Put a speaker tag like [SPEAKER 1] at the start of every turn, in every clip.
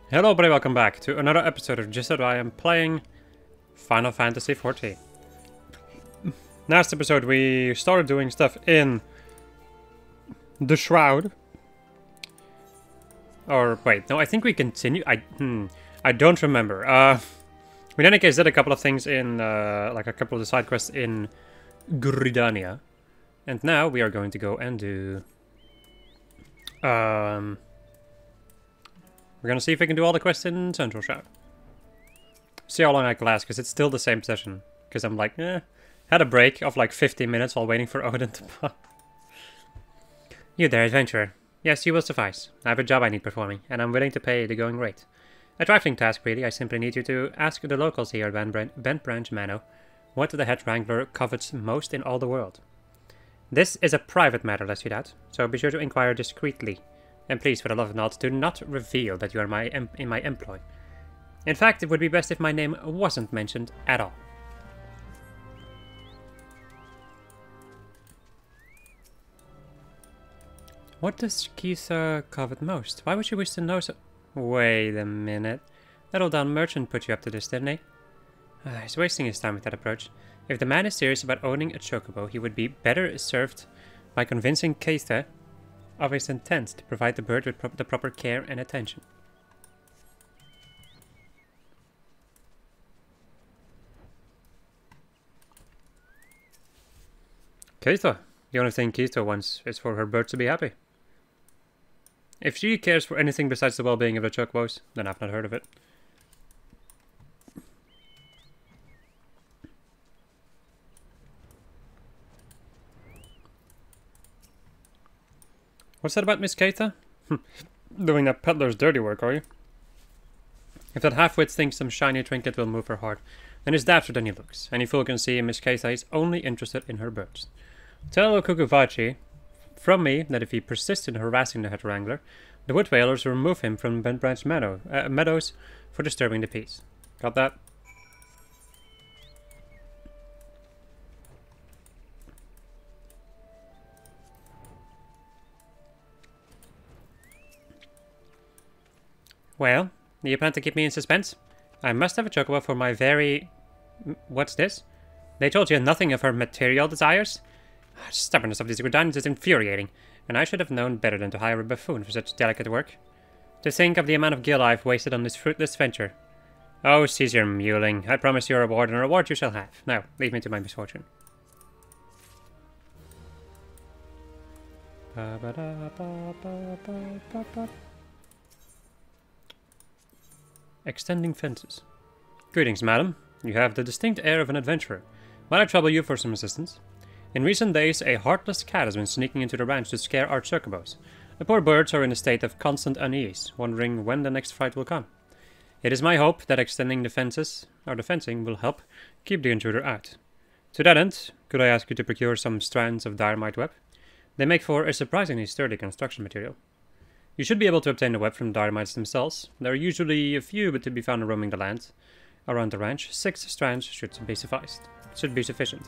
[SPEAKER 1] Hello everybody, welcome back to another episode of Just That I am playing Final Fantasy XIV. Last episode we started doing stuff in the Shroud. Or wait, no, I think we continue. I don't remember. We in any case did a couple of things in like a couple of the side quests in Gridania. And now we are going to go and do we're gonna see if we can do all the quests in Central Shroud. See how long I can last, because it's still the same session. Because I'm like, had a break of like 15 minutes while waiting for Odin to pop. You there, adventurer. Yes, you will suffice. I have a job I need performing, and I'm willing to pay the going rate. A trifling task, really. I simply need you to ask the locals here at Bent Branch Manor what the head wrangler covets most in all the world. This is a private matter, lest you doubt, so be sure to inquire discreetly. And please, for the love of Nod, do not reveal that you are in my employ. In fact, it would be best if my name wasn't mentioned at all. What does Kisa covet most? Why would she wish to know so? Wait a minute. That old down merchant put you up to this, didn't he? He's wasting his time with that approach. If the man is serious about owning a chocobo, he would be better served by convincing Kisa of his intent to provide the bird with the proper care and attention. Keita. The only thing Keita wants is for her bird to be happy. If she cares for anything besides the well-being of the chocobos, then I've not heard of it. What's that about Miss Keita? Doing that peddler's dirty work, are you? If that half-wit thinks some shiny trinket will move her heart, then he's dapper than he looks. Any fool can see Miss Keita is only interested in her birds. Tell Okukuvachi from me that if he persists in harassing the head wrangler, the wood whalers will remove him from Bent Branch Meadows for disturbing the peace. Got that? Well, you plan to keep me in suspense? I must have a chocobo for my very... What's this? They told you nothing of her material desires? The stubbornness of these Gridanians is infuriating, and I should have known better than to hire a buffoon for such delicate work. To think of the amount of gil I've wasted on this fruitless venture. Oh, cease your mewling. I promise you a reward, and a reward you shall have. Now, leave me to my misfortune. Extending fences. Greetings, madam. You have the distinct air of an adventurer. Might I trouble you for some assistance? In recent days, a heartless cat has been sneaking into the ranch to scare our chocobos. The poor birds are in a state of constant unease, wondering when the next fight will come. It is my hope that extending the fences, or the fencing, will help keep the intruder out. To that end, could I ask you to procure some strands of dynamite web? They make for a surprisingly sturdy construction material. You should be able to obtain the web from the dynamites themselves. There are usually a few but to be found roaming the land. Around the ranch, 6 strands should be sufficient.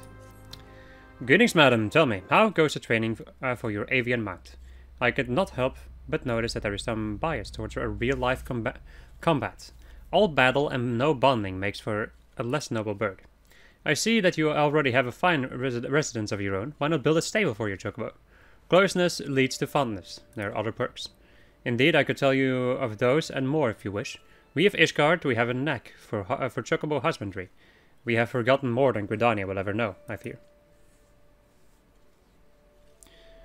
[SPEAKER 1] Greetings, madam. Tell me, how goes the training for your avian mount? I could not help but notice that there is some bias towards a real-life combat. All battle and no bonding makes for a less noble bird. I see that you already have a fine residence of your own. Why not build a stable for your chocobo? Closeness leads to fondness. There are other perks. Indeed, I could tell you of those and more if you wish. We of Ishgard, we have a knack for chocobo husbandry. We have forgotten more than Gridania will ever know, I fear.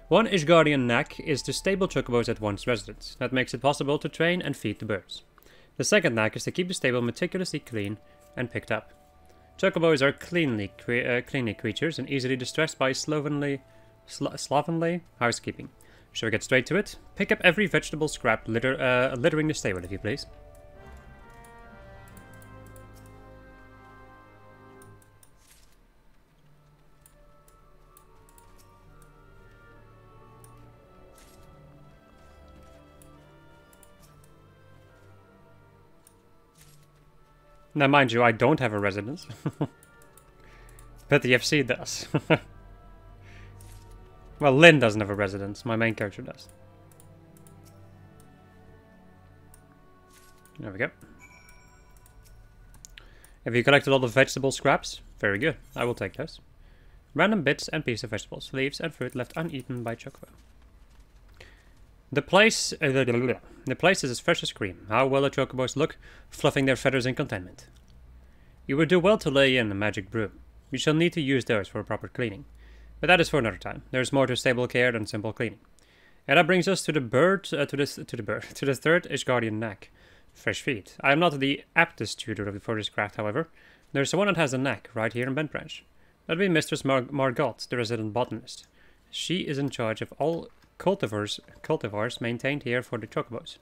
[SPEAKER 1] One Ishgardian knack is to stable chocobos at one's residence. That makes it possible to train and feed the birds. The second knack is to keep the stable meticulously clean and picked up. Chocobos are cleanly creatures and easily distressed by slovenly housekeeping. Shall we get straight to it? Pick up every vegetable scrap littering the stable, if you please. Now, mind you, I don't have a residence. But the FC does. Well, Lynn doesn't have a residence. My main character does. There we go. Have you collected all the vegetable scraps? Very good. I will take those. Random bits and pieces of vegetables, leaves and fruit left uneaten by Chocobo. The place is as fresh as cream. How well the Chocobos look, fluffing their feathers in contentment. You would do well to lay in a magic broom. You shall need to use those for a proper cleaning. But that is for another time. There is more to stable care than simple cleaning. And that brings us to the third Ishgardian knack. Fresh feet. I am not the aptest tutor for this craft, however. There is one that has a knack, right here in Bent Branch. That would be Mistress Margot, the resident botanist. She is in charge of all cultivars maintained here for the Chocobos.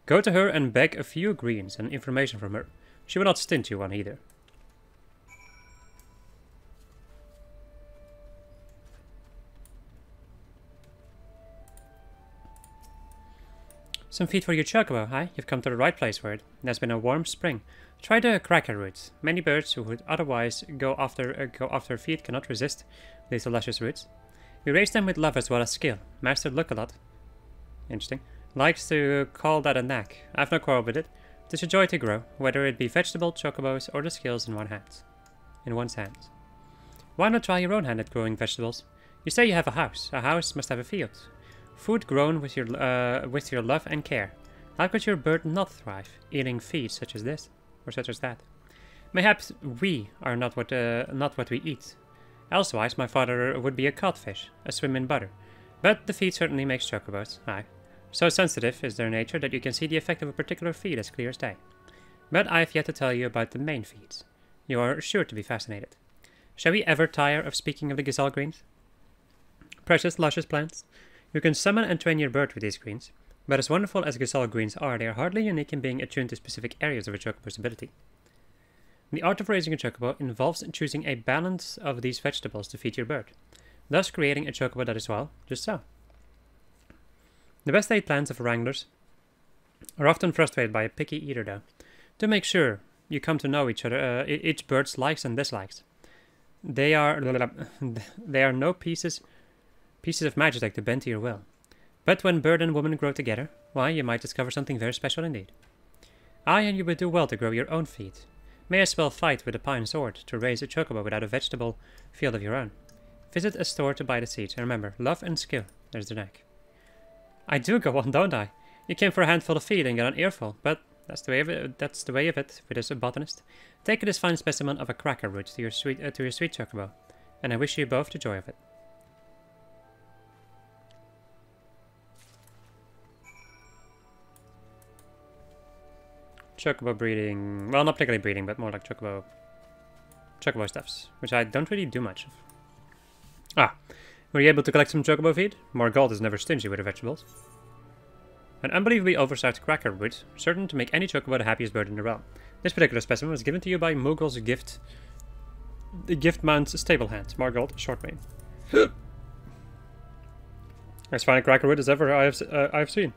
[SPEAKER 1] Go to her and beg a few greens and information from her. She will not stint you one either. Some feed for your Chocobo, hi? You've come to the right place for it. It has been a warm spring. Try the cracker roots. Many birds who would otherwise go after feed cannot resist these luscious roots. We raise them with love as well as skill. Master Lookalot, interesting, likes to call that a knack. I've no quarrel with it. It is a joy to grow, whether it be vegetable, chocobos, or the skills in one's hands. Why not try your own hand at growing vegetables? You say you have a house. A house must have a field. Food grown with your love and care. How could your bird not thrive, eating feed such as this, or such as that? Mayhaps we are not what we eat. Elsewise, my father would be a codfish, a swim in butter. But the feed certainly makes chocobos, aye. So sensitive is their nature that you can see the effect of a particular feed as clear as day. But I have yet to tell you about the main feeds. You are sure to be fascinated. Shall we ever tire of speaking of the gazelle greens? Precious, luscious plants. You can summon and train your bird with these greens, but as wonderful as gazelle greens are, they are hardly unique in being attuned to specific areas of a chocobo's ability. The art of raising a chocobo involves choosing a balance of these vegetables to feed your bird, thus creating a chocobo that is, well, just so. The best laid plans of wranglers are often frustrated by a picky eater, though. To make sure you come to know each bird's likes and dislikes. They are no pieces of magic to bend to your will. But when bird and woman grow together, why, you might discover something very special indeed. Aye, and you would do well to grow your own feed. May as well fight with a pine sword to raise a chocobo without a vegetable field of your own. Visit a store to buy the seeds, and remember, love and skill, there's the knack. I do go on, don't I? You came for a handful of feed and got an earful, but that's the way of it with this botanist. Take this fine specimen of a cracker root to your sweet chocobo, and I wish you both the joy of it. Chocobo breeding, well, not particularly breeding, but more like chocobo stuffs, which I don't really do much of. Ah, were you able to collect some chocobo feed? Margot is never stingy with her vegetables. An unbelievably oversized cracker root, certain to make any chocobo the happiest bird in the realm. This particular specimen was given to you by Mughals Giftman's stable hand, Margot Shortmane. As fine a cracker root as ever I have seen.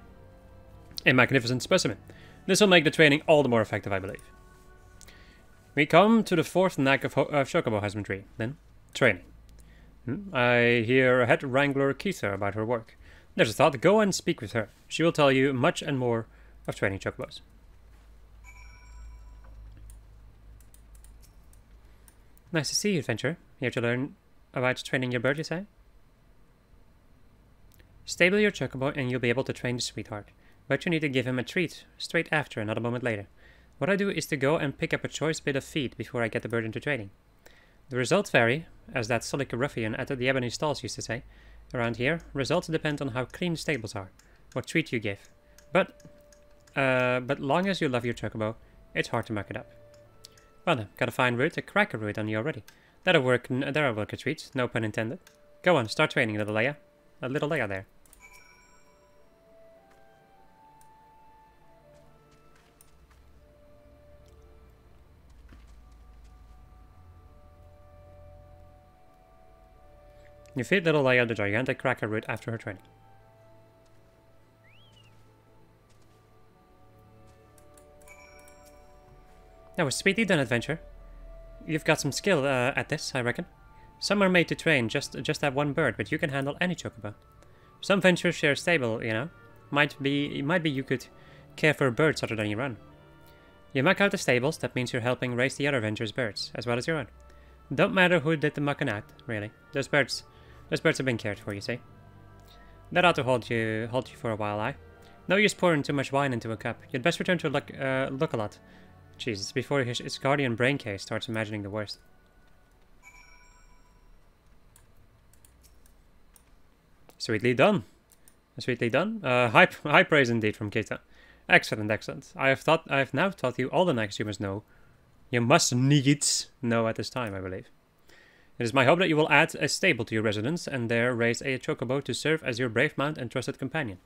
[SPEAKER 1] A magnificent specimen. This will make the training all the more effective, I believe. We come to the fourth knack of chocobo husbandry, then. Training. I hear head wrangler Keitha about her work. There's a thought, go and speak with her. She will tell you much and more of training chocobos. Nice to see you, adventurer. Here to learn about training your bird, you say? Stable your chocobo and you'll be able to train the sweetheart. But you need to give him a treat straight after, not a moment later. What I do is to go and pick up a choice bit of feed before I get the bird into training. The results vary, as that Solica ruffian at the Ebony Stalls used to say. Around here, results depend on how clean the stables are, what treat you give. But long as you love your chocobo, it's hard to muck it up. Well then, got a fine root, a cracker root on you already. That'll work a treat, no pun intended. Go on, start training, little Leia. Little Leia there. You feed little Leia the gigantic cracker root after her training. That was sweetly done, adventure. You've got some skill at this, I reckon. Some are made to train just that one bird, but you can handle any chocobo. Some ventures share stable, you know. Might be you could care for birds other than your own. You muck out the stables, that means you're helping raise the other adventurers' birds, as well as your own. Don't matter who did the mucking out, really. Those birds have been cared for, you see. That ought to hold you for a while, aye? No use pouring too much wine into a cup. You'd best return to look a lot. Jesus, before his guardian brain case starts imagining the worst. Sweetly done. Sweetly done. High praise indeed from Kita. Excellent, excellent. I have now taught you all the knights you must know. You must needs know at this time, I believe. It is my hope that you will add a stable to your residence, and there raise a chocobo to serve as your brave mount and trusted companion.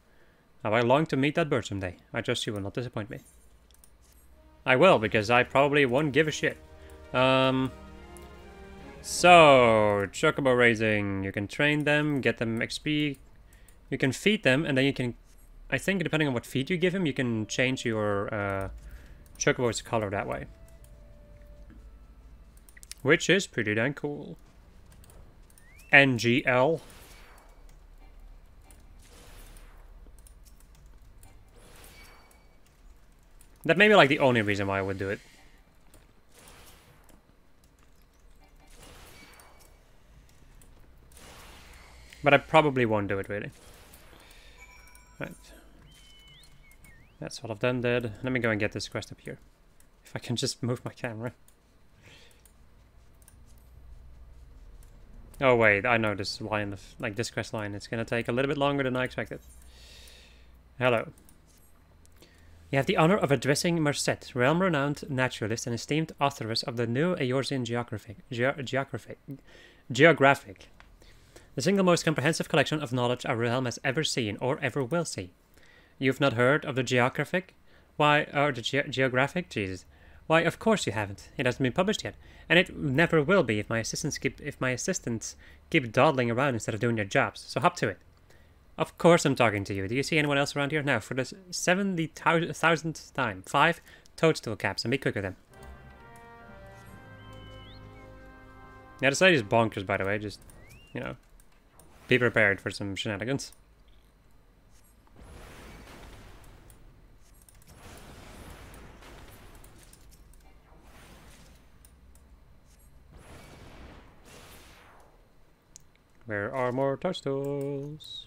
[SPEAKER 1] How I long to meet that bird someday. I trust you will not disappoint me. I will, because I probably won't give a shit. So, chocobo raising. You can train them, get them XP. You can feed them, and then you can... I think depending on what feed you give him, you can change your chocobo's color that way. Which is pretty damn cool. NGL. That may be like the only reason why I would do it. But I probably won't do it, really. Right. That's all I've done, dead. Let me go and get this quest up here. If I can just move my camera. Oh wait, I know this line of, like this quest line. It's gonna take a little bit longer than I expected. Hello. You have the honor of addressing Merced, realm-renowned naturalist and esteemed authoress of the new Eorzean Geographic. The single most comprehensive collection of knowledge our realm has ever seen or ever will see. You've not heard of the Geographic? Why, or the Geographic? Jesus. Why, of course you haven't. It hasn't been published yet, and it never will be if my assistants keep dawdling around instead of doing their jobs. So hop to it. Of course I'm talking to you. Do you see anyone else around here? Now, for the 70,000th time, 5 toadstool caps, and be quick with them. Yeah, this lady is bonkers, by the way. Just, you know, be prepared for some shenanigans. Where are more toadstools?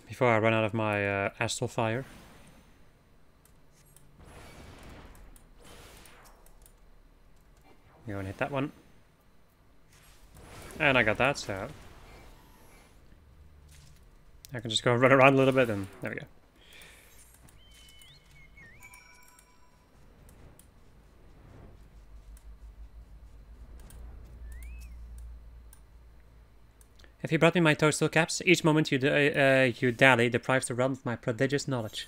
[SPEAKER 1] Before I run out of my astral fire. Go and hit that one. And I got that, so I can just go run around a little bit, and there we go. Have you brought me my toadstool caps? Each moment you dally deprives the realm of my prodigious knowledge.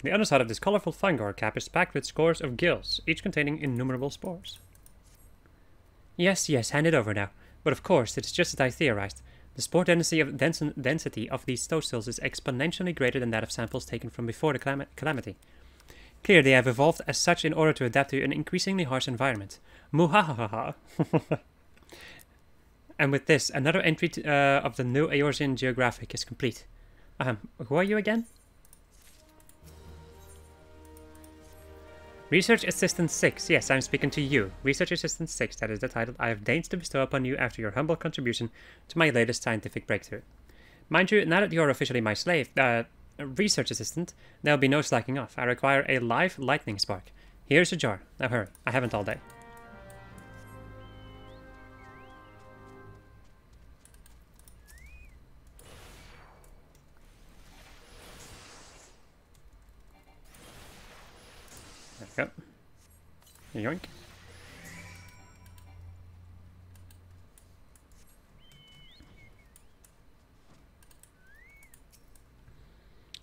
[SPEAKER 1] The underside of this colorful fungoid cap is packed with scores of gills, each containing innumerable spores. Yes, yes, hand it over now. But of course, it is just as I theorized. The spore density of these toadstools is exponentially greater than that of samples taken from before the calamity. Clearly, they have evolved as such in order to adapt to an increasingly harsh environment. Muhahaha. And with this, another entry of the new Eorzean Geographic is complete. Who are you again? Research Assistant 6. Yes, I'm speaking to you. Research Assistant 6, that is the title I have deigned to bestow upon you after your humble contribution to my latest scientific breakthrough. Mind you, now that you are officially my slave, Research Assistant, there will be no slacking off. I require a live lightning spark. Here's a jar. Now hurry, I haven't all day. There we go. Yoink.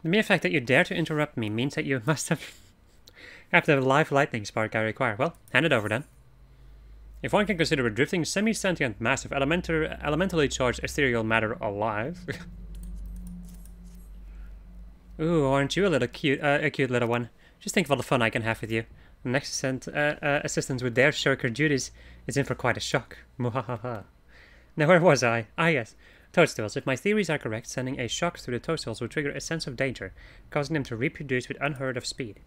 [SPEAKER 1] The mere fact that you dare to interrupt me means that you must have the live lightning spark I require. Well, hand it over then. If one can consider a drifting, semi-sentient mass of elementally charged ethereal matter alive. Ooh, aren't you a cute little one? Just think of all the fun I can have with you. The next assistant with their shirker duties is in for quite a shock. Muhahaha. Now where was I? Ah yes. Toadstools. If my theories are correct, sending a shock through the toadstools will trigger a sense of danger, causing them to reproduce with unheard of speed.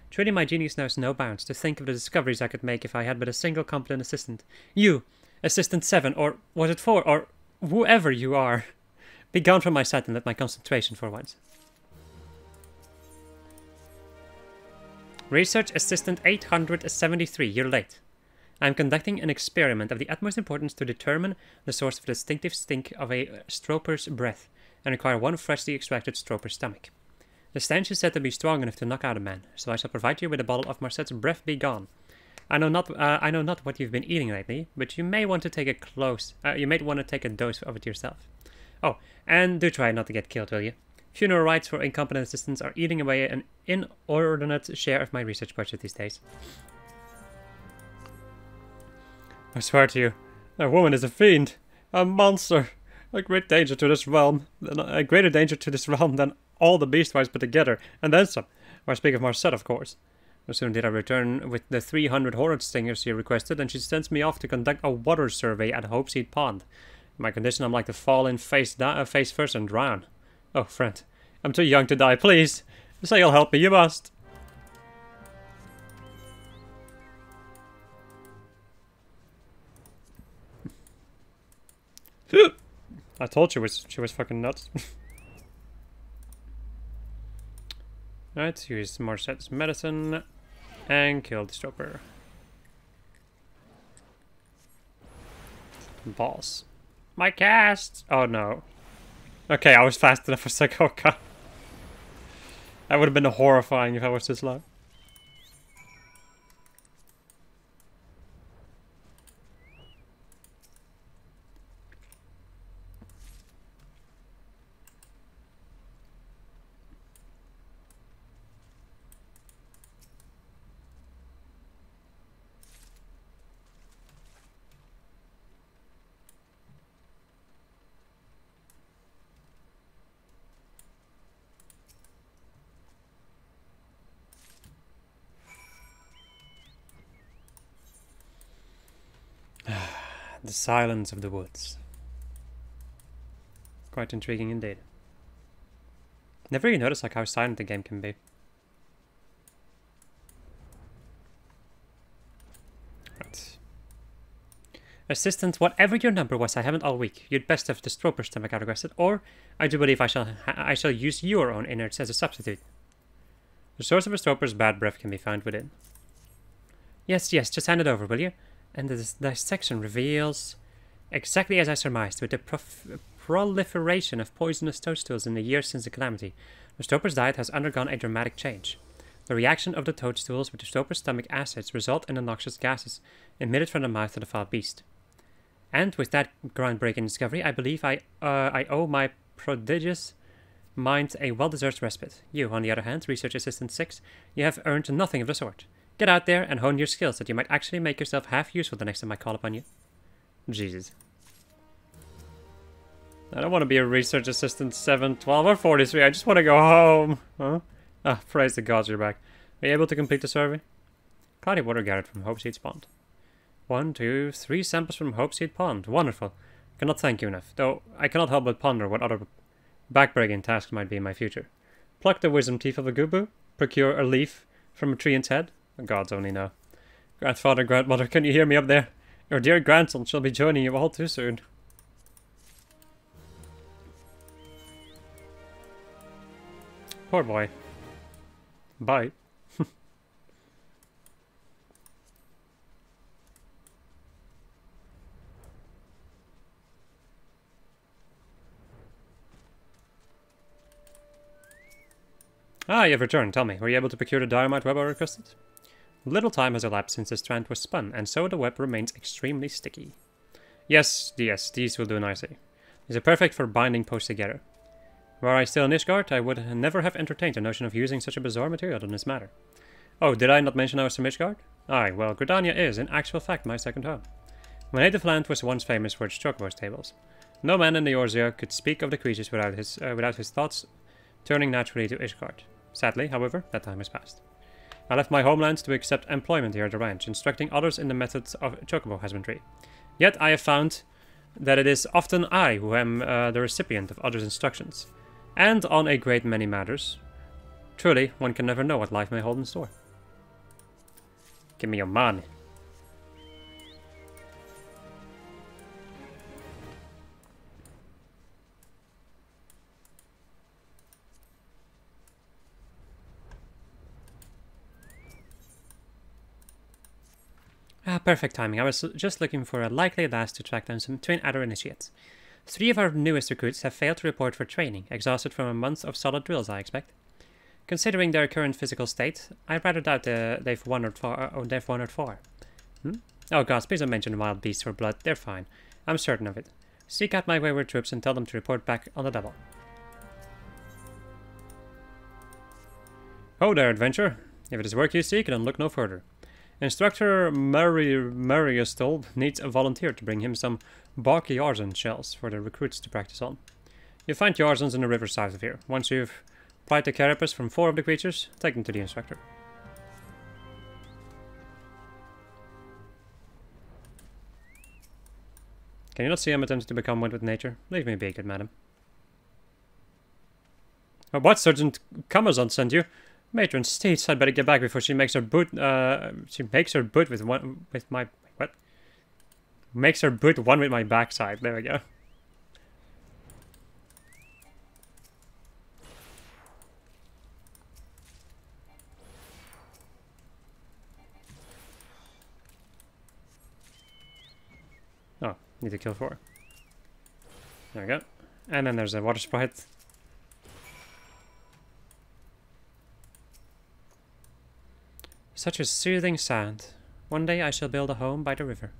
[SPEAKER 1] Truly, my genius knows no bounds. To think of the discoveries I could make if I had but a single competent assistant. You, Assistant 7, or was it 4, or whoever you are. Be gone from my sight and let my concentration for once. Research Assistant 873, you're late. I am conducting an experiment of the utmost importance to determine the source of the distinctive stink of a stroper's breath, and require one freshly extracted stroper's stomach. The stench is said to be strong enough to knock out a man, so I shall provide you with a bottle of Marsette's Breath Be Gone. I know not what you've been eating lately, but you may want to take a dose of it yourself. Oh, and do try not to get killed, will you? Funeral rites for incompetent assistants are eating away an inordinate share of my research budget these days. I swear to you, that woman is a fiend, a monster, a greater danger to this realm than all the Beastwise put together, and then some. Or I speak of Marcette, of course. No sooner did I return with the 300 hornet stingers she requested, and she sends me off to conduct a water survey at Hopeseed Pond. In my condition, I'm like to fall in face first and drown. Oh, friend, I'm too young to die, please. Say you'll help me, you must. I told you she was fucking nuts. Alright, use Marsette's medicine and kill the stroper. Boss. My cast! Oh no. Okay, I was fast enough for Sakoka. That would have been horrifying if I was this slow. The silence of the woods. Quite intriguing indeed. Never really noticed like how silent the game can be. Right. Assistant, whatever your number was, I haven't all week. You'd best have the stroper's stomach I requested, or I do believe I shall use your own innards as a substitute. The source of a stroper's bad breath can be found within. Yes, just hand it over, will you? And the dissection reveals, exactly as I surmised, with the proliferation of poisonous toadstools in the years since the calamity, the stroper's diet has undergone a dramatic change. The reaction of the toadstools with the stroper's stomach acids result in the noxious gases emitted from the mouth of the foul beast. And with that groundbreaking discovery, I believe I owe my prodigious mind a well-deserved respite. You, on the other hand, Research Assistant 6, you have earned nothing of the sort. Get out there and hone your skills that you might actually make yourself half useful the next time I call upon you. Jesus. I don't want to be a Research Assistant 7, 12, or 43. I just want to go home. Huh? Ah, praise the gods you're back. Are you able to complete the survey? Cloudy water gathered from Hopeseed Pond. 1, 2, 3 samples from Hopeseed Pond. Wonderful. I cannot thank you enough, though I cannot help but ponder what other backbreaking tasks might be in my future. Pluck the wisdom teeth of a gubu? Procure a leaf from a tree in its head? The gods only know. Grandfather, grandmother, can you hear me up there? Your dear grandson shall be joining you all too soon. Poor boy. Bye. Ah, you have returned. Tell me, were you able to procure the dynamite web I requested? Little time has elapsed since the strand was spun, and so the web remains extremely sticky. Yes, these will do nicely. These are perfect for binding posts together. Were I still in Ishgard, I would never have entertained the notion of using such a bizarre material in this matter. Oh, did I not mention I was from Ishgard? Aye, well, Gridania is, in actual fact, my second home. My native land was once famous for its chocobos tables. No man in the Eorzea could speak of the creatures without his thoughts turning naturally to Ishgard. Sadly, however, that time has passed. I left my homeland to accept employment here at the ranch, instructing others in the methods of chocobo husbandry. Yet I have found that it is often I who am the recipient of others' instructions, and on a great many matters. Truly, one can never know what life may hold in store. Give me your money. Ah, perfect timing. I was just looking for a likely lass to track down some twin adder initiates. 3 of our newest recruits have failed to report for training, exhausted from a month of solid drills, I expect. Considering their current physical state, I rather doubt they've wandered far. Oh gods, please don't mention wild beasts or blood. They're fine. I'm certain of it. Seek out my wayward troops and tell them to report back on the double. Oh there, adventurer. If it is work you seek, then look no further. Instructor Mariustel needs a volunteer to bring him some bark Yarzan shells for the recruits to practice on. You'll find Yarzans in the river south of here. Once you've pried the carapace from 4 of the creatures, take them to the instructor. Can you not see I'm attempting to become one with nature? Leave me be, good madam. What? Sergeant Camazon sent you? Matron states I'd better get back before she makes her boot. Makes her boot with my what? Makes her boot one with my backside. There we go. Oh, need to kill 4. There we go. And then there's a water sprite. Such a soothing sound. One day I shall build a home by the river.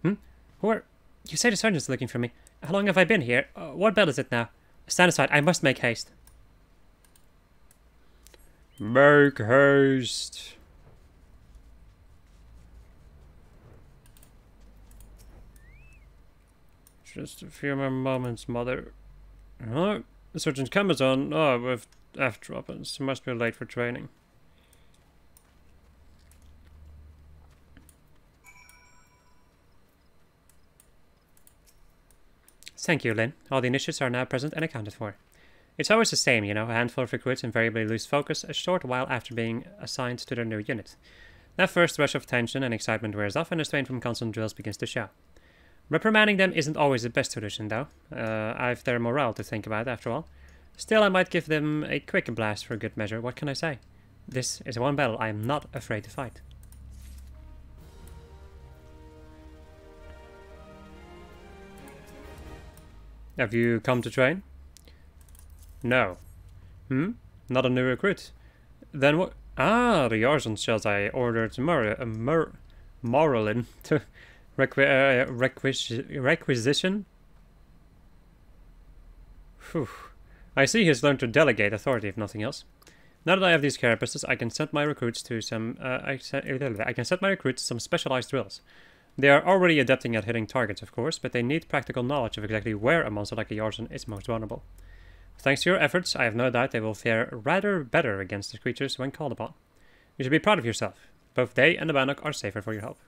[SPEAKER 1] Who are... You say the sergeant's looking for me. How long have I been here? What bell is it now? Stand aside, I must make haste. Make haste. Just a few more moments, mother. Oh, the sergeant Camazon. Oh, with F droppings. Must be late for training. Thank you, Lynn. All the initiates are now present and accounted for. It's always the same, you know. A handful of recruits invariably lose focus a short while after being assigned to their new unit. That first rush of tension and excitement wears off and the strain from constant drills begins to show. Reprimanding them isn't always the best solution, though. I've their morale to think about, after all. Still, I might give them a quick blast for good measure. What can I say? This is one battle I am not afraid to fight. Have you come to train? No. Not a new recruit. Then what? Ah, the Yarzan shells I ordered Moralin to requisition? Phew. I see he's learned to delegate authority, if nothing else. Now that I have these carapaces, I can set my recruits to some. I can set my recruits to some specialized drills. They are already adapting at hitting targets, of course, but they need practical knowledge of exactly where a monster like a Yarzan is most vulnerable. Thanks to your efforts, I have no doubt they will fare rather better against the creatures when called upon. You should be proud of yourself. Both they and the Bannock are safer for your help.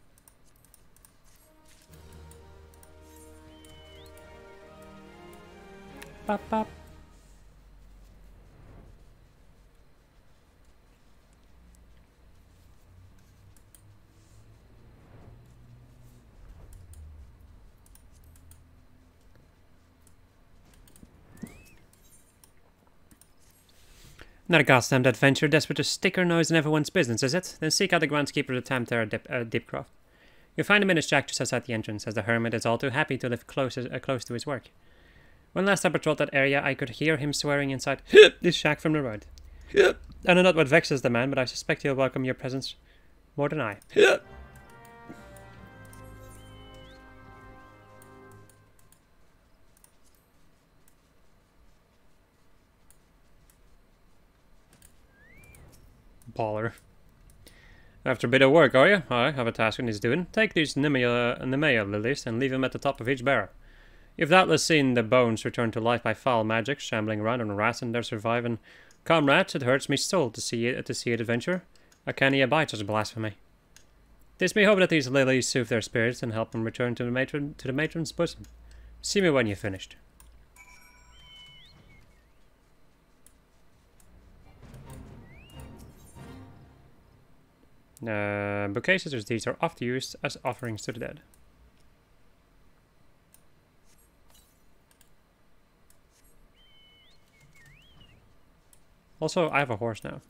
[SPEAKER 1] Bop, bop. Not a goddamned adventure, desperate to stick her nose in everyone's business, is it? Then seek out the groundskeeper of the Tamtara Dipcroft. You'll find him in his shack just outside the entrance, as the hermit is all too happy to live close to his work. When last I patrolled that area, I could hear him swearing inside this shack from the road. I know not what vexes the man, but I suspect he'll welcome your presence more than I. Baller. After a bit of work, are you? I have a task he's doing. Take these Nemea lilies and leave them at the top of each barrel. You've doubtless seen the bones returned to life by foul magic, shambling around and harassing their surviving comrades. It hurts me soul to see it adventure. I can't abide such blasphemy. Tis me hope that these lilies soothe their spirits and help them return to the matron's bosom. See me when you've finished. Bouquet scissors, these are often used as offerings to the dead. Also, I have a horse now.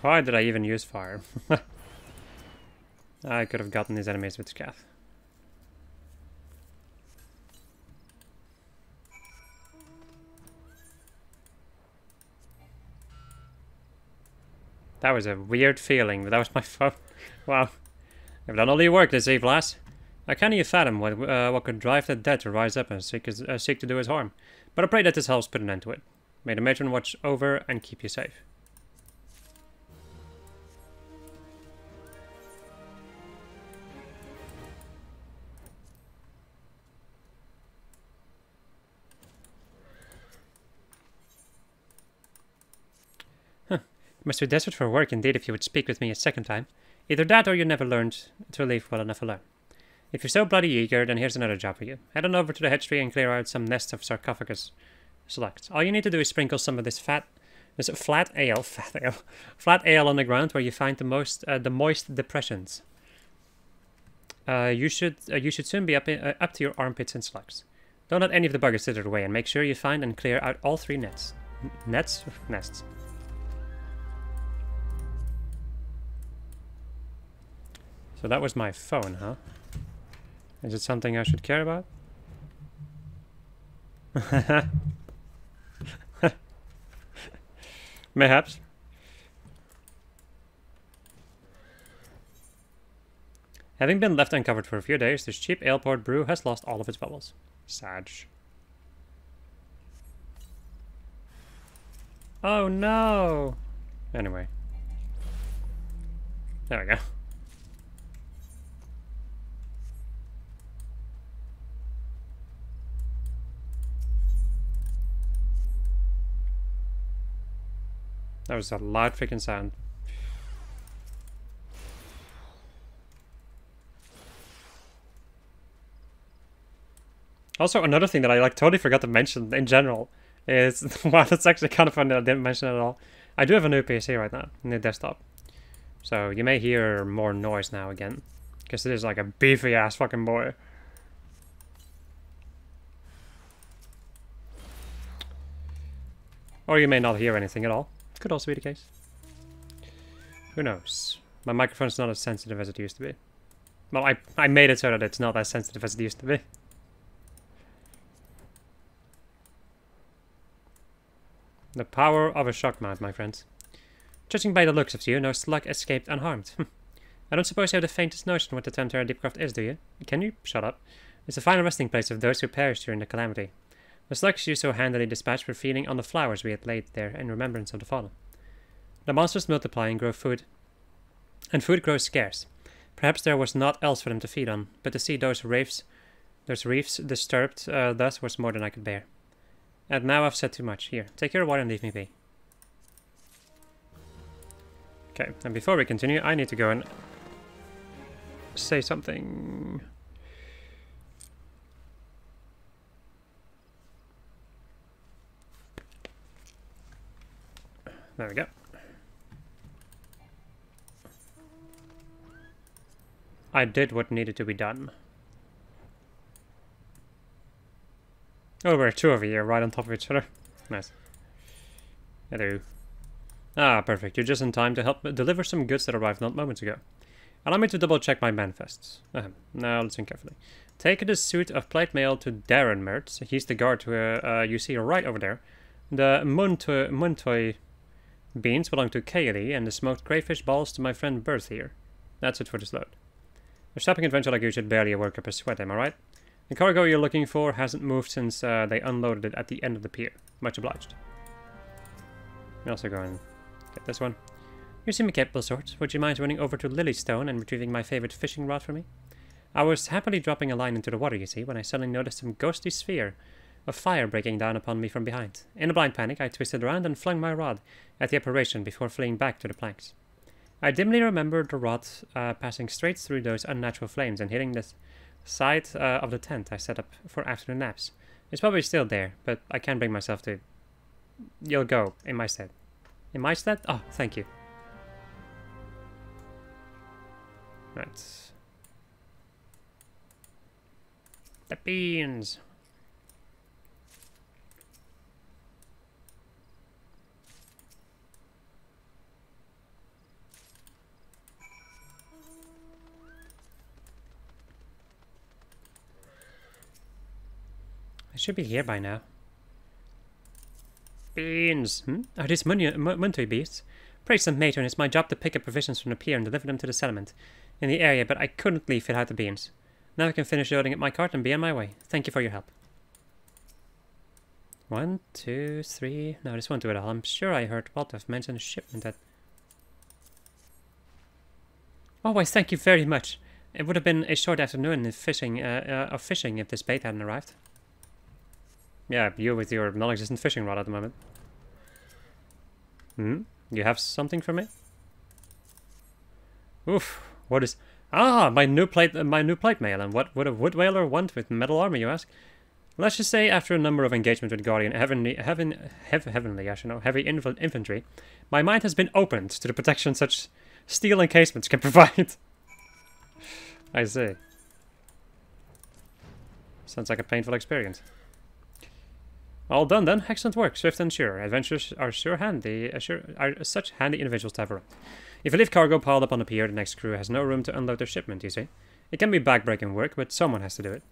[SPEAKER 1] Why did I even use fire? I could have gotten these enemies with scath. That was a weird feeling, but that was my phone. Wow. You've done all your work this eve, lass. I can't even fathom what could drive the dead to rise up and seek to do us harm. But I pray that this helps put an end to it. May the matron watch over and keep you safe. Must be desperate for work indeed if you would speak with me a second time. Either that or you never learned to leave well enough alone. If you're so bloody eager, then here's another job for you. Head on over to the hedge tree and clear out some nests of sarcophagus slugs. All you need to do is sprinkle some of this flat ale on the ground where you find the moist depressions. You should soon be up to your armpits in slugs. Don't let any of the buggers sit in the way, and make sure you find and clear out all 3 nests. Nests. So that was my phone, huh? Is it something I should care about? Mayhaps. Having been left uncovered for a few days, this cheap ale-poured brew has lost all of its bubbles. Sad. Oh no! Anyway. There we go. That was a loud freaking sound. Also, another thing that I totally forgot to mention in general is, wow, that's actually kind of funny that I didn't mention it at all. I do have a new PC right now, a new desktop. So you may hear more noise now again, because it is like a beefy ass fucking boy. Or you may not hear anything at all. Could also be the case. Who knows? My microphone's not as sensitive as it used to be. Well, I made it so that it's not as sensitive as it used to be. The power of a shock mount, my friends. Judging by the looks of you, no slug escaped unharmed. I don't suppose you have the faintest notion what the Tempter Deepcroft is, do you? Can you? Shut up. It's the final resting place of those who perished during the calamity. The slugs you so handily dispatched were feeding on the flowers we had laid there in remembrance of the fallen. The monsters multiply and grow food, and food grows scarce. Perhaps there was naught else for them to feed on, but to see those reefs disturbed thus was more than I could bear. And now I've said too much. Here, take your water and leave me be. Okay, and before we continue, I need to go and say something. There we go. I did what needed to be done. Oh, we're 2 over here, right on top of each other. Nice. Hello. Ah, perfect. You're just in time to help deliver some goods that arrived not moments ago. Allow me to double check my manifests. Now listen carefully. Take this suit of plate mail to Darren Mertz. He's the guard who you see right over there. The Muntoy beans belong to Kaylee, and the smoked crayfish balls to my friend Berth here. That's it for this load. A shopping adventure like you should barely work up a sweat, am I right? The cargo you're looking for hasn't moved since they unloaded it at the end of the pier. Much obliged. I'm also going to get this one. You seem a capable sort. Would you mind running over to Lilystone and retrieving my favorite fishing rod for me? I was happily dropping a line into the water, you see, when I suddenly noticed some ghostly sphere of fire breaking down upon me from behind. In a blind panic, I twisted around and flung my rod at the apparition before fleeing back to the planks. I dimly remember the rod passing straight through those unnatural flames and hitting the side of the tent I set up for afternoon naps. It's probably still there, but I can't bring myself to... You'll go, in my stead. In my stead? Oh, thank you. Right. The beans! I should be here by now. Beans! Are these Muntoy beasts? Praise St. Matron, it's my job to pick up provisions from the pier and deliver them to the settlement in the area, but I couldn't leave without the beans. Now I can finish loading up my cart and be on my way. Thank you for your help. 1, 2, 3... No, this won't do it all. I'm sure I heard Waltov mention a shipment that... Oh, why, thank you very much. It would have been a short afternoon of fishing if this bait hadn't arrived. Yeah, you with your non-existent fishing rod at the moment. You have something for me? Oof, what is... Ah, my new plate mail. And what would a wood whaler want with metal armor, you ask? Let's just say after a number of engagements with Guardian heavy infantry, my mind has been opened to the protection such steel encasements can provide. I see. Sounds like a painful experience. All done then. Excellent work, swift and sure. Adventurers are such handy individuals to have around. If you leave cargo piled up on the pier, the next crew has no room to unload their shipment, you see. It can be backbreaking work, but someone has to do it.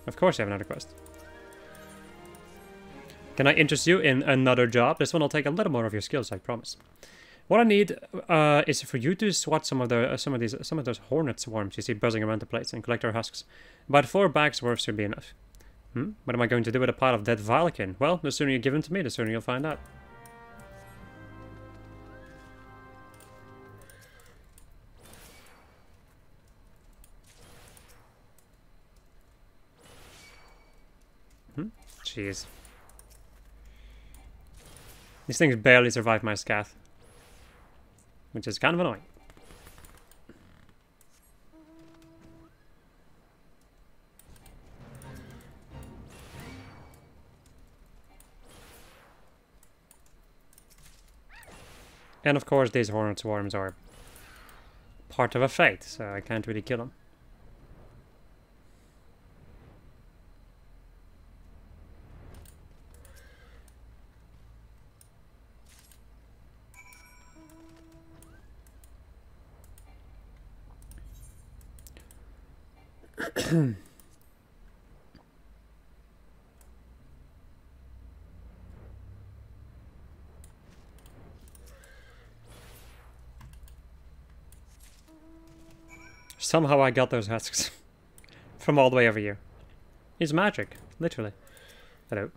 [SPEAKER 1] Of course you have another quest. Can I interest you in another job? This one will take a little more of your skills, I promise. What I need is for you to swat some of those hornet swarms you see buzzing around the place and collect their husks. About 4 bags worth should be enough. What am I going to do with a pile of dead Vilekin? Well, the sooner you give them to me, the sooner you'll find out. Jeez. These things barely survive my scath. Which is kind of annoying. And of course these hornet swarms are part of a fate, so I can't really kill them. Somehow I got those husks from all the way over here. It's magic, literally. Hello.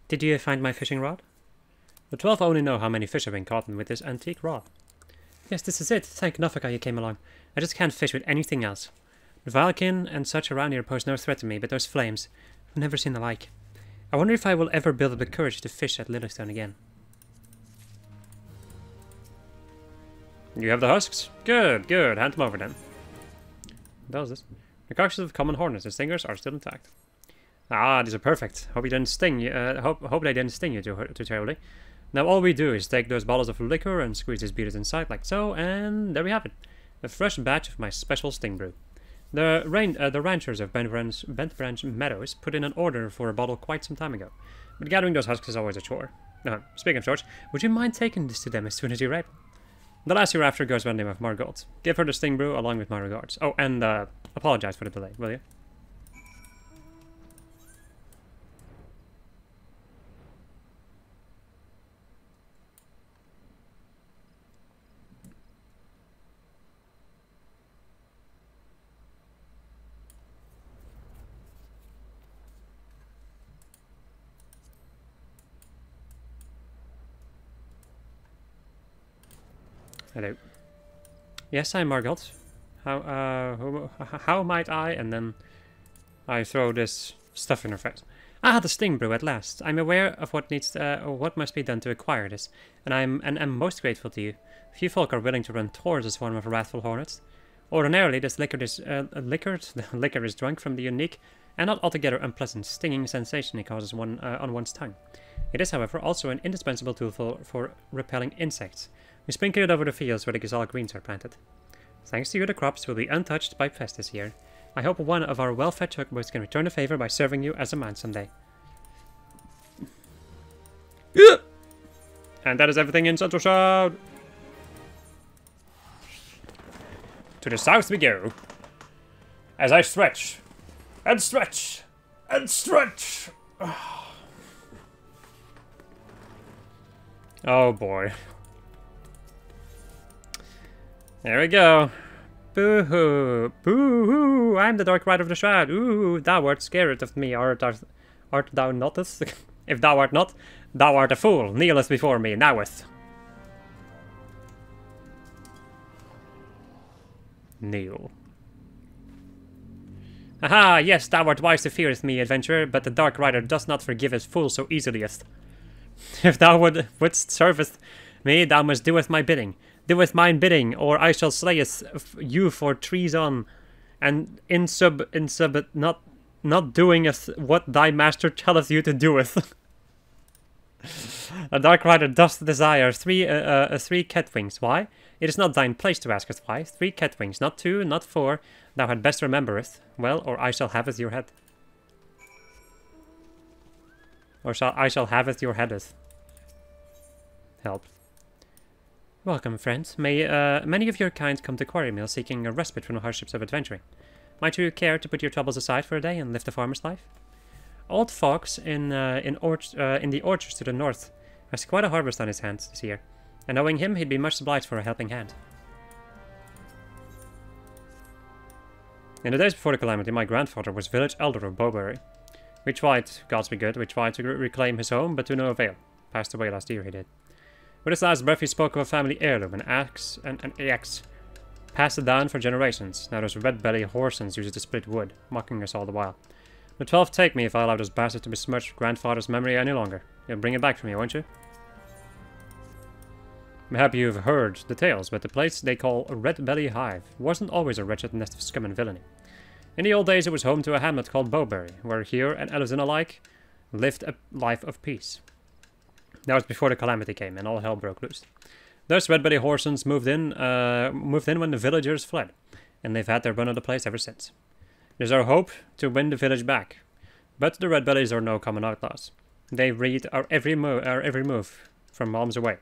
[SPEAKER 1] Did you find my fishing rod? The 12 only know how many fish have been caught with this antique rod. Yes, this is it. Thank Nofika you came along. I just can't fish with anything else. The Vilekin and such around here pose no threat to me, but those flames, I've never seen the like. I wonder if I will ever build up the courage to fish at Lilystone again. You have the husks? Good, good. Hand them over then. What the hell is this? The carcasses of common hornets. The stingers are still intact. Ah, these are perfect. Hope you didn't sting you. Hope they didn't sting you too terribly. Now all we do is take those bottles of liquor and squeeze these beaters inside like so, and there we have it. A fresh batch of my special sting brew. The ranchers of Bent Branch Meadows put in an order for a bottle quite some time ago, but gathering those husks is always a chore. Speaking of chores, would you mind taking this to them as soon as you're able? The last you're after goes by the name of Margot. Give her the sting brew along with my regards. Oh, and apologize for the delay, will you? Hello. Yes, I'm Margot. How might I? And then I throw this stuff in her face. Ah, the sting brew at last. I'm aware of what must be done to acquire this, and I'm most grateful to you. Few folk are willing to run towards a swarm of wrathful hornets. Ordinarily, this liquor is drunk from the unique and not altogether unpleasant stinging sensation it causes on one's tongue. It is, however, also an indispensable tool for repelling insects. We sprinkle it over the fields where the gazelle greens are planted. Thanks to you, the crops will be untouched by pests this year. I hope one of our well-fed chocobos can return the favor by serving you as a man someday. And that is everything in Central Shroud. To the south we go. As I stretch. And stretch. And stretch. Oh boy. There we go. Boo-hoo. Boo-hoo. I'm the Dark Rider of the Shroud. Ooh, thou art scared of me, art thou notest? If thou art not, thou art a fool. Kneeleth before me, noweth. Kneel. Aha, yes, thou art wise to feareth me, adventurer, but the Dark Rider does not forgive his fool so easiliest. If thou wouldst serveth me, thou must doeth my bidding. Doeth mine bidding, or I shall slayeth you for treason, and in sub not doing what thy master telleth you to doeth. A Dark Rider doth desire three cat wings. Why? It is not thine place to ask us why. 3 cat wings, not 2, not 4. Thou had best remember it. Well, or I shall have it your head. Or I shall have it your headeth. Help. Welcome, friends. May many of your kind come to Quarrymill seeking a respite from the hardships of adventuring. Might you care to put your troubles aside for a day and live the farmer's life? Old Fox in the orchards to the north has quite a harvest on his hands this year, and knowing him, he'd be much obliged for a helping hand. In the days before the calamity, my grandfather was village elder of Bowberry. We tried, gods be good, we tried to reclaim his home, but to no avail. Passed away last year, he did. With his last breath, he spoke of a family heirloom, an axe, passed it down for generations. Now those red-belly horsens use it to split wood, mocking us all the while. The 12 take me if I allow those bastards to besmirch grandfather's memory any longer. You'll bring it back for me, won't you? I'm happy you've heard the tales, but the place they call a Red Belly Hive wasn't always a wretched nest of scum and villainy. In the old days it was home to a hamlet called Bowberry, where Here and Elizin alike lived a life of peace. That was before the calamity came and all hell broke loose. Those Red Belly Horsens moved in when the villagers fled, and they've had their run of the place ever since. It is our hope to win the village back, but the Red Bellies are no common outlaws. They read our every move from miles away.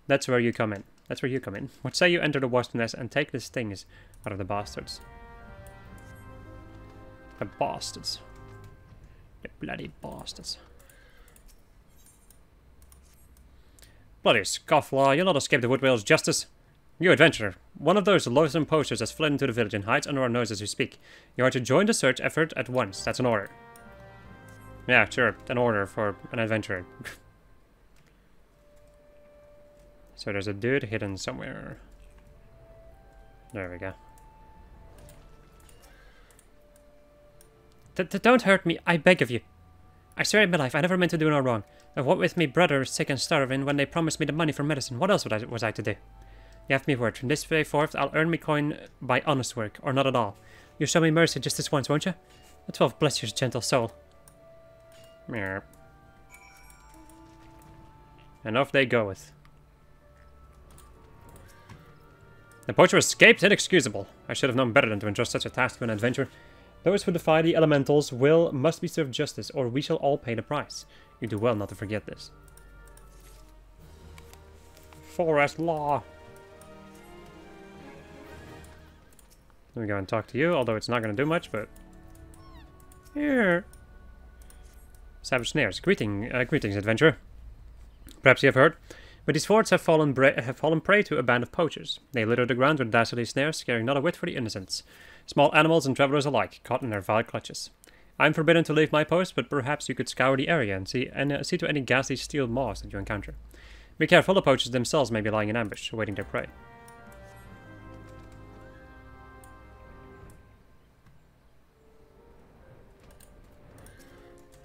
[SPEAKER 1] That's where you come in. That's where you come in. What say you enter the wasp nest and take the stings out of the bastards? The bastards. The bloody bastards. Bloody scofflaw, you'll not escape the Woodwale's justice. You adventurer, one of those loathsome posters has fled into the village and hides under our nose as we speak. You are to join the search effort at once. That's an order. Yeah, sure, an order for an adventurer. So there's a dude hidden somewhere. There we go. Don't hurt me, I beg of you. I swear in my life, I never meant to do no wrong. I've what with me brother sick and starving when they promised me the money for medicine. What else was I to do? You have me word. From this day forth, I'll earn me coin by honest work, or not at all. You'll show me mercy just this once, won't you? The 12 bless your gentle soul. Meow. And off they goeth. The poacher escaped, inexcusable. I should have known better than to entrust such a task to an adventurer. Those who defy the elementals must be served justice, or we shall all pay the price. You do well not to forget this. Forest law. Let me go and talk to you, although it's not going to do much, but... Here. Savage snares. Greetings, adventurer. Perhaps you have heard, but these forts have fallen prey to a band of poachers. They litter the ground with dastardly snares, caring not a whit for the innocents. Small animals and travelers alike, caught in their vile clutches. I am forbidden to leave my post, but perhaps you could scour the area and see to any ghastly steel maws that you encounter. Be careful, the poachers themselves may be lying in ambush, awaiting their prey.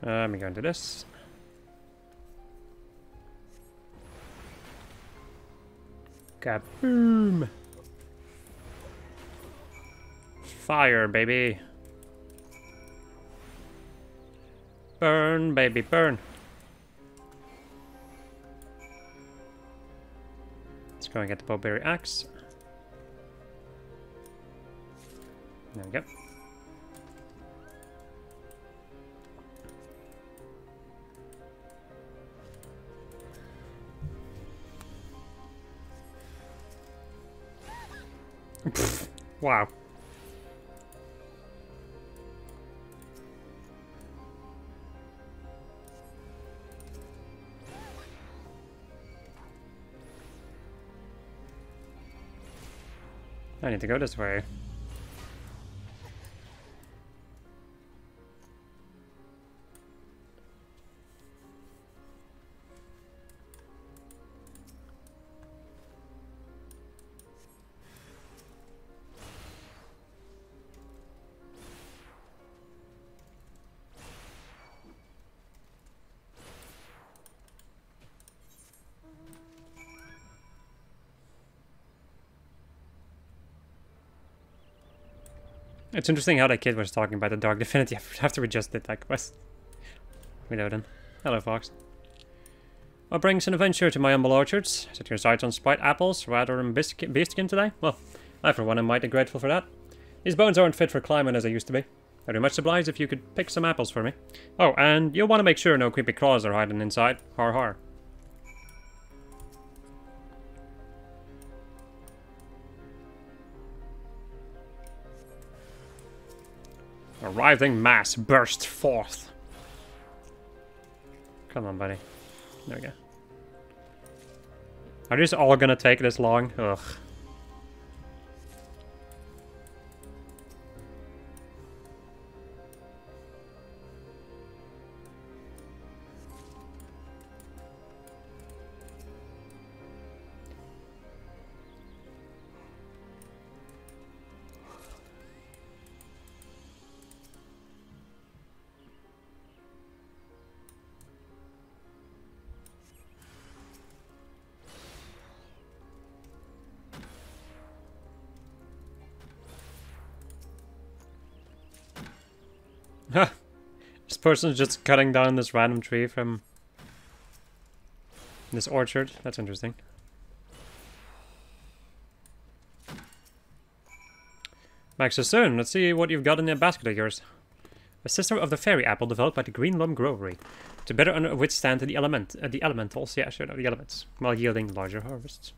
[SPEAKER 1] Let me go into this. Kaboom! Fire, baby. Burn, baby, burn. Let's go and get the bowberry axe. There we go. Wow. I need to go this way. It's interesting how that kid was talking about the Dark Divinity after we just did that quest. Reloading. Hello, Fox. What brings an adventure to my humble orchards? Set your sights on spite apples rather than bearskin today? Well, I for one am mighty grateful for that. These bones aren't fit for climbing as they used to be. I'd be much obliged if you could pick some apples for me. Oh, and you'll want to make sure no creepy claws are hiding inside. Har har. A writhing mass burst forth. Come on, buddy. There we go. Are these all gonna take this long? Ugh. This person's just cutting down this random tree from this orchard. That's interesting. Back so soon. Let's see what you've got in the basket of yours. A system of the fairy apple developed by the Green Lum Grovery to better withstand the elementals. Yeah, sure, no, the elements, while yielding larger harvests.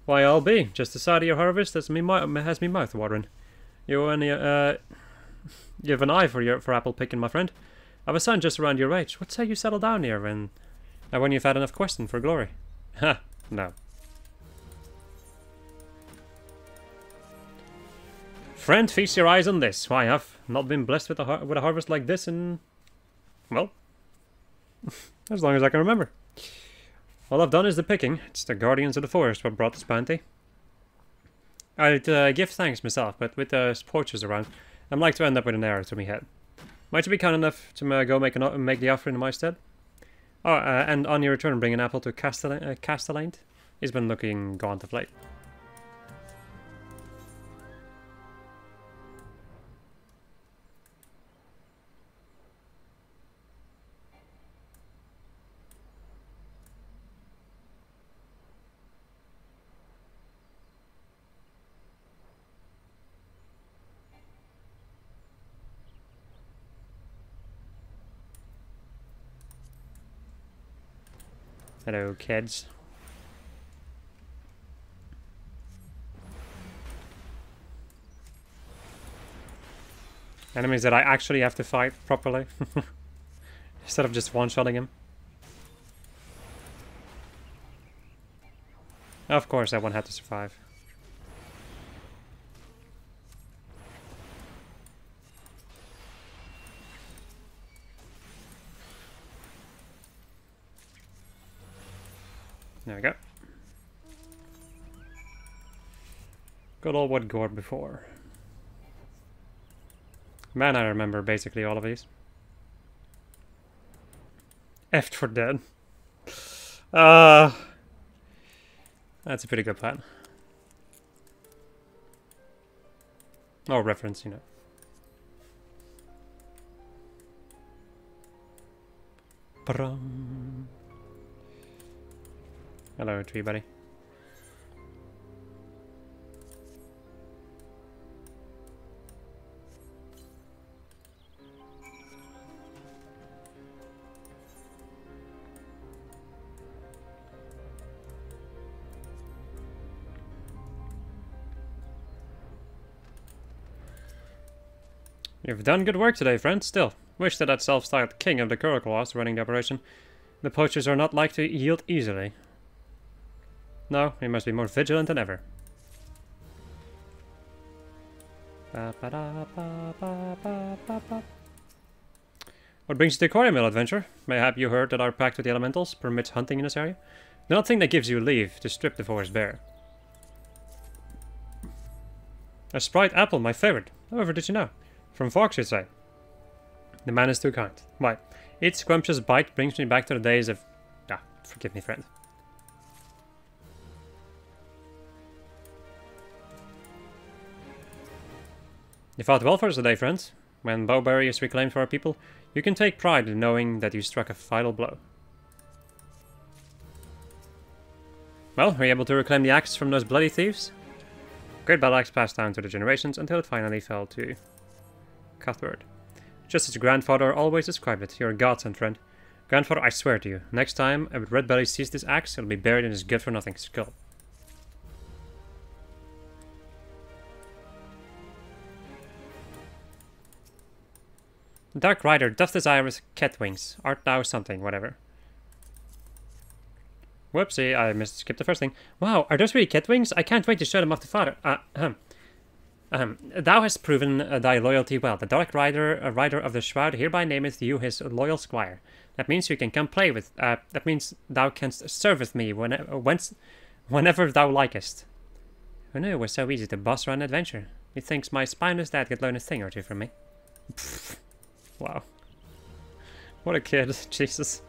[SPEAKER 1] Why, I'll be. Just the side of your harvest has me mouth watering. You have an eye for apple picking, my friend. I have a son just around your age. What say you settle down here when you've had enough questing for glory? Ha, no. Friend, feast your eyes on this. Why, I've not been blessed with a harvest like this in, well, as long as I can remember. All I've done is the picking. It's the guardians of the forest what brought this bounty. I'd give thanks myself, but with the poachers around, I'm like to end up with an arrow to me head. Might you be kind enough to go make the offering in my stead? Oh, and on your return, bring an apple to Castellane. He's been looking gaunt of late. Hello, kids. Enemies that I actually have to fight properly. Instead of just one-shotting him. Of course, that one had to survive. There we go. Good old wood gourd before. Man, I remember basically all of these. F for dead. That's a pretty good plan. Oh, reference, you know. Ba-dum. Hello, tree buddy. You've done good work today, friend. Still, wish that self-styled king of the Coracle was running the operation. The poachers are not like to yield easily. No, we must be more vigilant than ever. What brings you to Quarry Mill, adventure? Mayhap you heard that our pact with the elementals permits hunting in this area? Do not think that gives you leave to strip the forest bare. A sprite apple, my favorite. However, did you know? From Fox, you'd say. The man is too kind. Why? Each scrumptious bite brings me back to the days of... Ah, forgive me, friend. You fought well for us today, friends. When Bowberry is reclaimed for our people, you can take pride in knowing that you struck a vital blow. Well, were you able to reclaim the axe from those bloody thieves? Great battle axe passed down to the generations until it finally fell to Cuthbert. Just as your grandfather always described it, you're a godsend, friend. Grandfather, I swear to you, next time a red belly sees this axe, it'll be buried in his good-for-nothing skull. Dark Rider, doth desire with cat wings. Art thou something, whatever. Whoopsie, I skipped the first thing. Wow, are those really cat wings? I can't wait to show them off to father. Thou hast proven thy loyalty well. The Dark Rider, Rider of the Shroud, hereby nameth you his loyal squire. That means you can come play with, that means thou canst serve with me whenever thou likest. Who knew it was so easy to boss run adventure? Methinks my spineless dad could learn a thing or two from me. Pfft. Wow. What a kid, Jesus.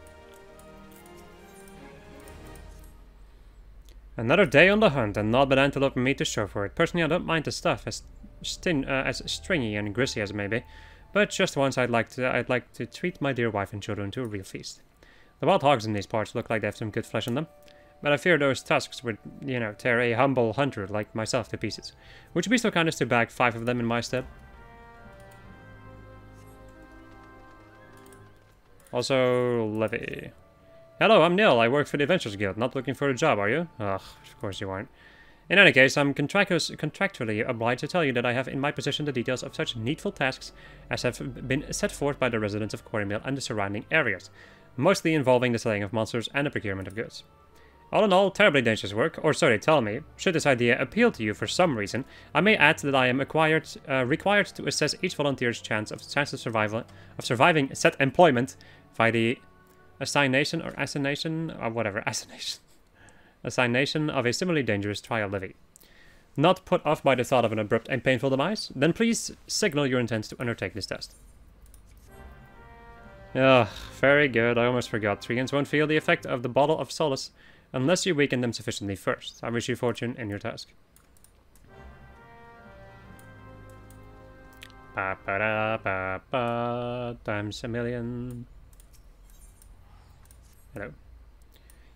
[SPEAKER 1] Another day on the hunt, and not but antelope and meat to show for it. Personally, I don't mind the stuff, as stringy and grissy as it may be, but just once I'd like to treat my dear wife and children to a real feast. The wild hogs in these parts look like they have some good flesh on them, but I fear those tusks would, you know, tear a humble hunter like myself to pieces. Would you be so kind as to bag 5 of them in my stead? Also, Levy. Hello, I'm Neil. I work for the Adventurers Guild. Not looking for a job, are you? Ugh, of course you aren't. In any case, I'm contractually obliged to tell you that I have in my possession the details of such needful tasks as have been set forth by the residents of Quarry Mill and the surrounding areas, mostly involving the slaying of monsters and the procurement of goods. All in all, terribly dangerous work, or so they tell me. Should this idea appeal to you for some reason, I may add that I am required to assess each volunteer's chance of surviving said employment by the assignation of a similarly dangerous trial levy. Not put off by the thought of an abrupt and painful demise? Then please signal your intent to undertake this test. Ugh, very good. I almost forgot. Treants won't feel the effect of the bottle of solace unless you weaken them sufficiently first. I wish you fortune in your task. Ba-ba-da-ba-ba times a million. Hello.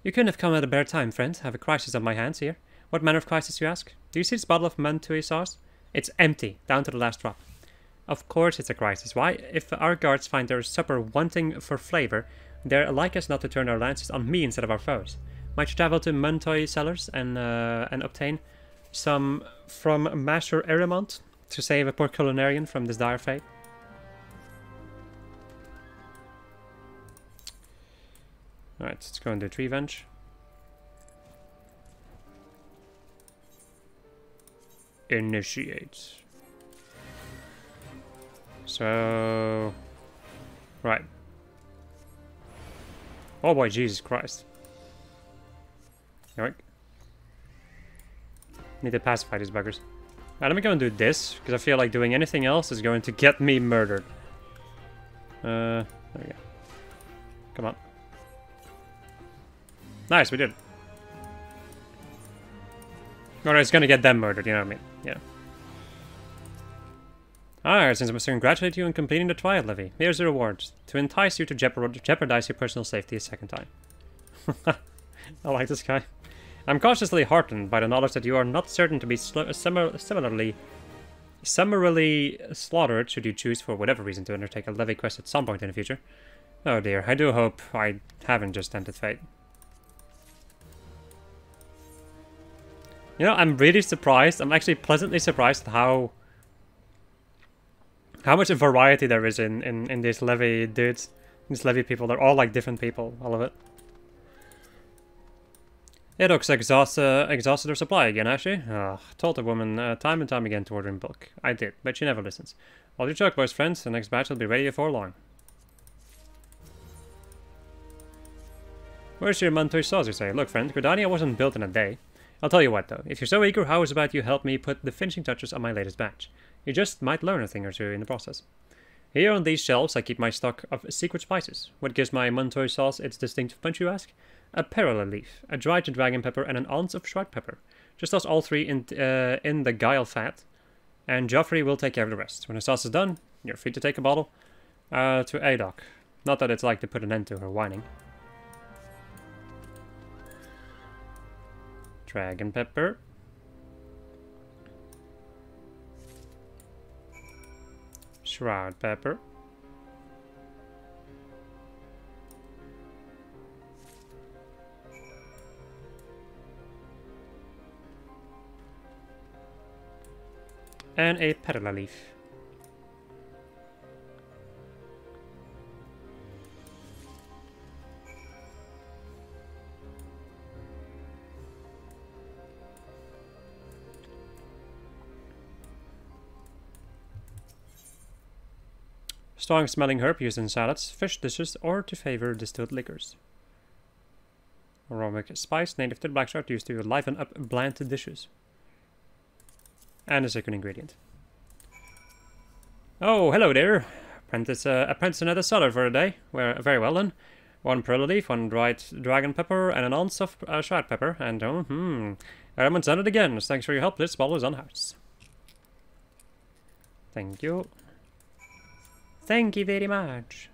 [SPEAKER 1] You couldn't have come at a better time, friend. I have a crisis on my hands here. What manner of crisis, you ask? Do you see this bottle of Mantua sauce? It's empty, down to the last drop. Of course it's a crisis. Why? If our guards find their supper wanting for flavor, they're like us not to turn their lances on me instead of our foes. Might you travel to Mantua cellars and obtain some from Master Erimont to save a poor culinarian from this dire fate? Alright, let's go and do tree venge. Initiate. So... Right. Oh boy, Jesus Christ. Alright. Need to pacify these buggers. Alright, let me go and do this, because I feel like doing anything else is going to get me murdered. There we go. Come on. Nice, we did it. Or it's gonna get them murdered, you know what I mean? Yeah. Alright, since I must congratulate you on completing the trial levy, here's the reward. To entice you to jeopardize your personal safety a second time. I like this guy. I'm cautiously heartened by the knowledge that you are not certain to be summarily slaughtered should you choose for whatever reason to undertake a levy quest at some point in the future. Oh dear, I do hope I haven't just tempted fate. You know, I'm really surprised. I'm actually pleasantly surprised at how much variety there is in these levy dudes. These levy people, they're all like different people, all of it. Edok's exhausted her supply again, has she? Told the woman time and time again to order in bulk. I did, but she never listens. All your choke, boys, friends. The next batch will be ready before long. Where's your Montoy sauce, you say? Look, friend, Gridania wasn't built in a day. I'll tell you what, though. If you're so eager, how is about you help me put the finishing touches on my latest batch? You just might learn a thing or two in the process. Here on these shelves, I keep my stock of secret spices. What gives my Montoy sauce its distinctive punch, you ask? A perilla leaf, a dried dragon pepper, and an ounce of shrike pepper. Just toss all three in the guile fat, and Joffrey will take care of the rest. When the sauce is done, you're free to take a bottle to Adok. Not that it's like to put an end to her whining. Dragon pepper. Shroud pepper. And a perilla leaf. Strong smelling herb used in salads, fish dishes, or to favor distilled liquors. Aromatic spice native to the blackshark used to liven up bland dishes. And a second ingredient. Oh, hello there. Apprentice another cellar for a day. Very well then. One perilla leaf, one dried dragon pepper, and an ounce of shroud pepper. And Erman's done it again. Thanks for your help. This bottle is on house. Thank you. Thank you very much.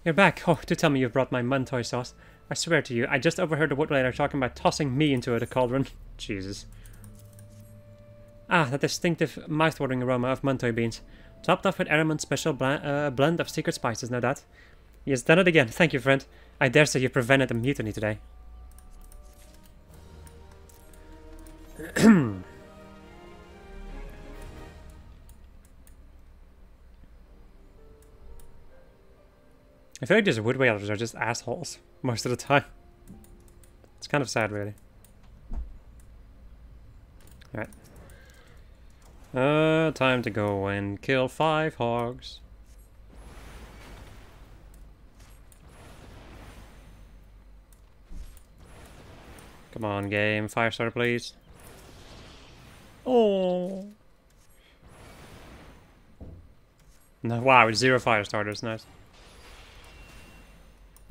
[SPEAKER 1] You're back. Oh, do tell me you've brought my Montoy sauce. I swear to you, I just overheard the Woodlander talking about tossing me into the cauldron. Jesus. Ah, that distinctive mouth-watering aroma of Montoy beans. Topped off with Aramon's special blend of secret spices, no doubt. He has done it again. Thank you, friend. I dare say you prevented a mutiny today. I feel like these wood whalers are just assholes most of the time. It's kind of sad, really. Alright. Time to go and kill 5 hogs. Come on, game. 5-star, please. Oh. No, wow, it's 0 fire starters. Nice.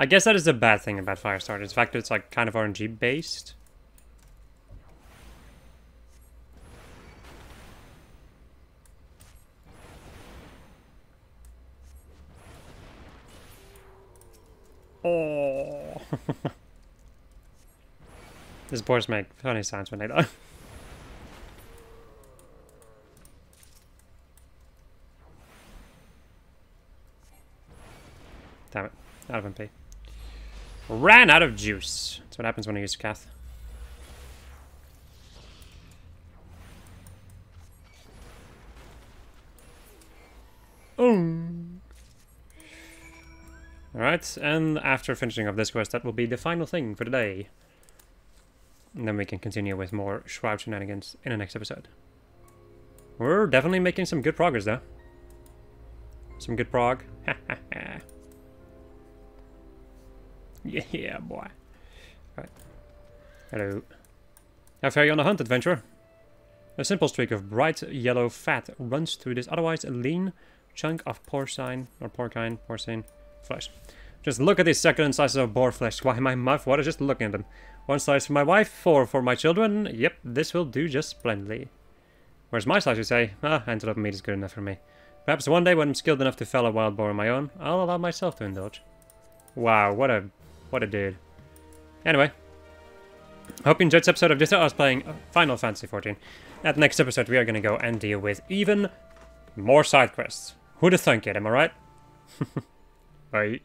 [SPEAKER 1] I guess that is the bad thing about fire starters. The fact that it's like kind of RNG based. Oh. These boars make funny sounds when they die. Damn it. Out of MP. Ran out of juice. That's what happens when I use Cath. Alright, and after finishing off this quest, that will be the final thing for the day. And then we can continue with more Shroud shenanigans in the next episode. We're definitely making some good progress, though. Some good prog. Yeah, boy. Right. Hello. How fare you on the hunt, adventurer? A simple streak of bright yellow fat runs through this otherwise lean chunk of porcine flesh. Just look at these succulent slices of boar flesh. Why, my mouth waters just looking at them. One slice for my wife, 4 for my children. Yep, this will do just splendidly. Where's my slice, you say? Ah, antelope meat is good enough for me. Perhaps one day when I'm skilled enough to fell a wild boar on my own, I'll allow myself to indulge. Wow, what a dude. Anyway. Hope you enjoyed this episode of just us playing Final Fantasy XIV. At the next episode, we are going to go and deal with even more side quests. Who'd have thunk it, am I right? Bye.